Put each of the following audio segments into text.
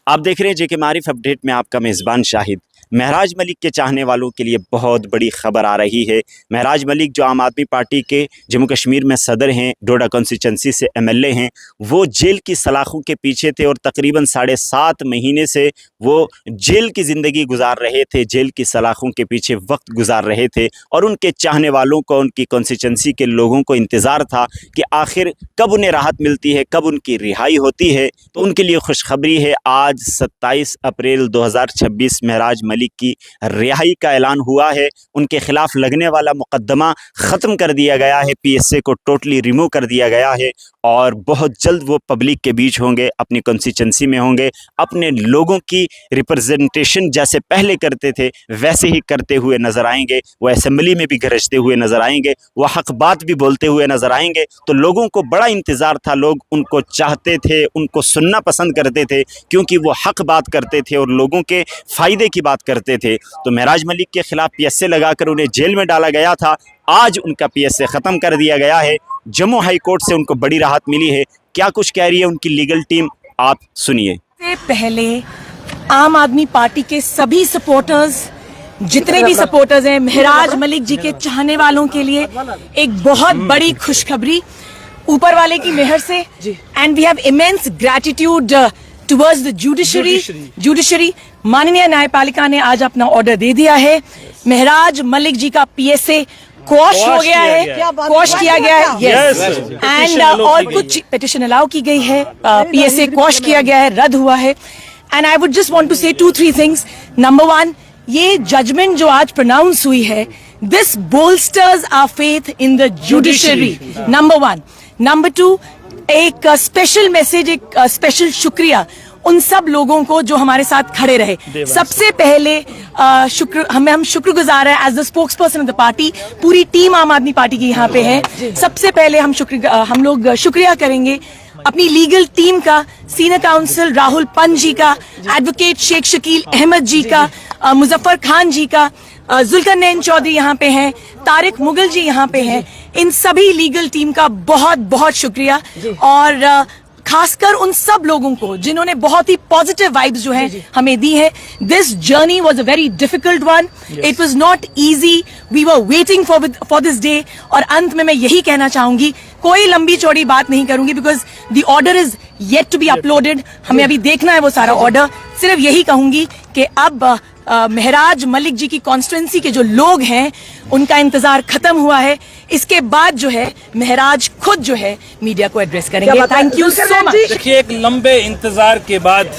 आप देख रहे हैं जेके मारिफ अपडेट में आपका मेज़बान शाहिद। महराज मलिक के चाहने वालों के लिए बहुत बड़ी खबर आ रही है। महराज मलिक जो आम आदमी पार्टी के जम्मू कश्मीर में सदर हैं, डोडा कॉन्स्टिट्यूंसी से एमएलए हैं, वो जेल की सलाखों के पीछे थे और तकरीबन 7.5 महीने से वो जेल की ज़िंदगी गुजार रहे थे, जेल की सलाखों के पीछे वक्त गुजार रहे थे। और उनके चाहने वालों को, उनकी कॉन्स्टिट्यूंसी के लोगों को इंतज़ार था कि आखिर कब उन्हें राहत मिलती है, कब उनकी रिहाई होती है। तो उनके लिए खुशखबरी है, आज 27 अप्रैल 2026 महराज मलिक की रिहाई का ऐलान हुआ है। उनके खिलाफ लगने वाला मुकदमा ख़त्म कर दिया गया है, पीएसए को टोटली रिमूव कर दिया गया है और बहुत जल्द वो पब्लिक के बीच होंगे, अपनी कॉन्स्टिट्यूंसी में होंगे, अपने लोगों की रिप्रेजेंटेशन जैसे पहले करते थे वैसे ही करते हुए नजर आएंगे। वो असेंबली में भी गरजते हुए नजर आएंगे, वो हक बात भी बोलते हुए नजर आएंगे। तो लोगों को बड़ा इंतज़ार था, लोग उनको चाहते थे, उनको सुनना पसंद करते थे, क्योंकि वो हक बात करते थे और लोगों के फ़ायदे की बात करते थे। तो महराज मलिक के खिलाफ पीएसए लगाकर उन्हें जेल में डाला गया था, आज उनका पीएसए ख़त्म कर दिया गया है। जम्मू हाई कोर्ट से उनको बड़ी राहत मिली है। क्या कुछ कह रही है उनकी लीगल टीम, आप सुनिए। से पहले आम आदमी पार्टी के सभी सपोर्टर्स, जितने भी सपोर्टर्स हैं, महराज मलिक जी के चाहने वालों के लिए एक बहुत बड़ी खुशखबरी ऊपर वाले की मेहर से। And we have immense gratitude towards the judiciary. माननीय न्यायपालिका ने आज अपना ऑर्डर दे दिया है। महराज मलिक जी का पीएसए क्वॉश हो गया है, क्वॉश किया गया है, यस। एंड और कुछ पिटिशन अलाउ की गई है, पीएसए क्वॉश किया गया है, रद्द हुआ है। And I would just want to say 2-3 things. Number 1, ये जजमेंट जो आज प्रोनाउंस हुई है, this bolsters our faith in the judiciary, number 1। Number 2, एक स्पेशल मैसेज, एक स्पेशल शुक्रिया उन सब लोगों को जो हमारे साथ खड़े रहे। सबसे पहले हम शुक्रगुजार हैं as the spokesperson of the party. पूरी टीम आम आदमी पार्टी की यहाँ पे है। सबसे पहले हम लोग शुक्रिया करेंगे अपनी लीगल टीम का, सीनियर काउंसिल राहुल पंत जी का, एडवोकेट शेख शकील अहमद जी का, मुजफ्फर खान जी का, जुल्करनैन चौधरी यहाँ पे हैं, तारिक मुगल जी यहाँ पे हैं। इन सभी लीगल टीम का बहुत बहुत शुक्रिया और खासकर उन सब लोगों को जिन्होंने बहुत ही पॉजिटिव वाइब्स जो है हमें दी है। This journey was a very difficult one, it was not easy, we were waiting for this day. और अंत में मैं यही कहना चाहूंगी, कोई लंबी चौड़ी बात नहीं करूंगी because the order is yet to be uploaded, हमें अभी देखना है वो सारा ऑर्डर। सिर्फ यही कहूंगी कि अब महराज मलिक जी की कॉन्स्टिट्यूंसी के जो लोग हैं उनका इंतजार खत्म हुआ है। इसके बाद जो है महराज खुद जो है मीडिया को एड्रेस करेंगे। Thank you so much. देखिए, एक लंबे इंतजार के बाद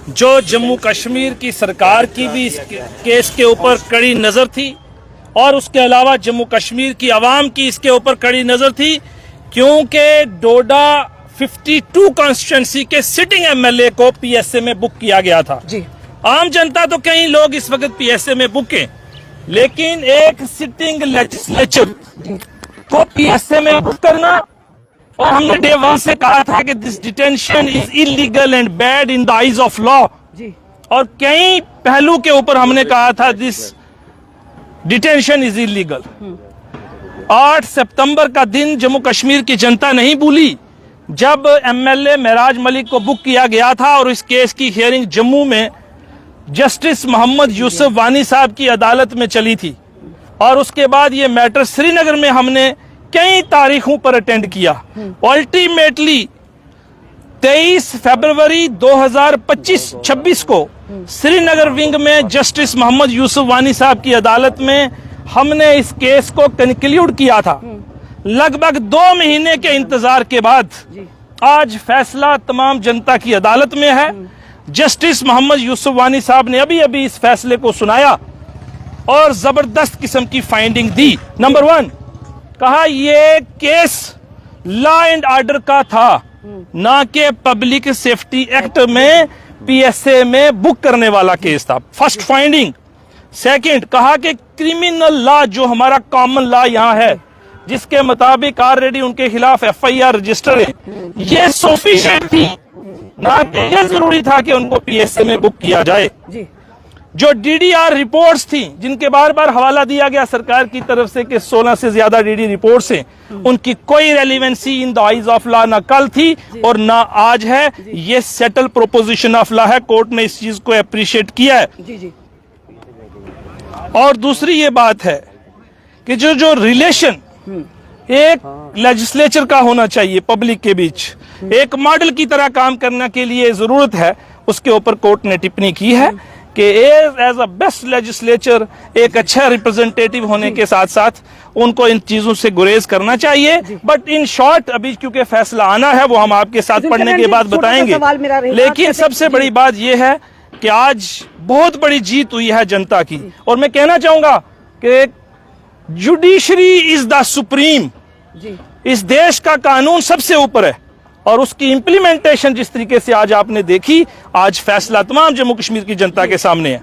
जो जम्मू कश्मीर की सरकार की भी इस केस के ऊपर कड़ी नजर थी और उसके अलावा जम्मू कश्मीर की आवाम की इसके ऊपर कड़ी नजर थी, क्योंकि डोडा 52 कॉन्स्टिट्यूंसी के सिटिंग एमएलए को पीएसए में बुक किया गया था जी। आम जनता तो कई लोग इस वक्त पीएसए में बुक हैं, लेकिन एक सिटिंग लेजिस्लेचर को पीएसए में बुक करना, और हमने डे 1 से कहा था कि this detention is illegal and bad in the eyes of law, और कई पहलू के ऊपर हमने कहा था दिस डिटेंशन इज इलीगल। 8 सितंबर का दिन जम्मू कश्मीर की जनता नहीं भूली, जब एमएलए महराज मलिक को बुक किया गया था और इस केस की हियरिंग जम्मू में जस्टिस मोहम्मद यूसुफ वानी साहब की अदालत में चली थी। और उसके बाद ये मैटर श्रीनगर में हमने कई तारीखों पर अटेंड किया। अल्टीमेटली 23 फरवरी 2026 को श्रीनगर विंग में जस्टिस मोहम्मद यूसुफ वानी साहब की अदालत में हमने इस केस को कंक्लूड किया था। लगभग 2 महीने के इंतजार के बाद आज फैसला तमाम जनता की अदालत में है। जस्टिस मोहम्मद यूसुफ वानी साहब ने अभी अभी इस फैसले को सुनाया और जबरदस्त किस्म की फाइंडिंग दी। नंबर 1, कहा ये केस लॉ एंड ऑर्डर का था, ना कि पब्लिक सेफ्टी एक्ट में पीएसए में बुक करने वाला केस था। First finding. सेकंड, कहा कि क्रिमिनल लॉ जो हमारा कॉमन लॉ यहाँ है, जिसके मुताबिक ऑलरेडी उनके खिलाफ एफआईआर रजिस्टर है, ये सफिशिएंट थी, ना कि ये जरूरी था कि उनको पीएसए में बुक किया जाए। जो डीडीआर रिपोर्ट्स थी, जिनके बार बार हवाला दिया गया सरकार की तरफ से कि 16 से ज्यादा डीडी रिपोर्ट्स हैं, उनकी कोई relevancy in the eyes of law ना कल थी और ना आज है। ये सेटल प्रोपोजिशन ऑफ लॉ है। कोर्ट ने इस चीज को अप्रिशिएट किया है। और दूसरी ये बात है कि जो रिलेशन एक लेजिस्लेचर का होना चाहिए पब्लिक के बीच, एक मॉडल की तरह काम करने के लिए जरूरत है, उसके ऊपर कोर्ट ने टिप्पणी की है कि एज अ बेस्ट लेजिस्लेचर, एक अच्छा रिप्रेजेंटेटिव होने के साथ साथ उनको इन चीजों से गुरेज करना चाहिए। बट इन शॉर्ट अभी क्योंकि फैसला आना है, वो हम आपके साथ पढ़ने के बाद बताएंगे। लेकिन सबसे बड़ी बात यह है कि आज बहुत बड़ी जीत हुई है जनता की, और मैं कहना चाहूंगा कि जुडिशरी इज द सुप्रीम। इस देश का कानून सबसे ऊपर है और उसकी इंप्लीमेंटेशन जिस तरीके से आज आपने देखी, आज फैसला तमाम जम्मू कश्मीर की जनता के सामने है।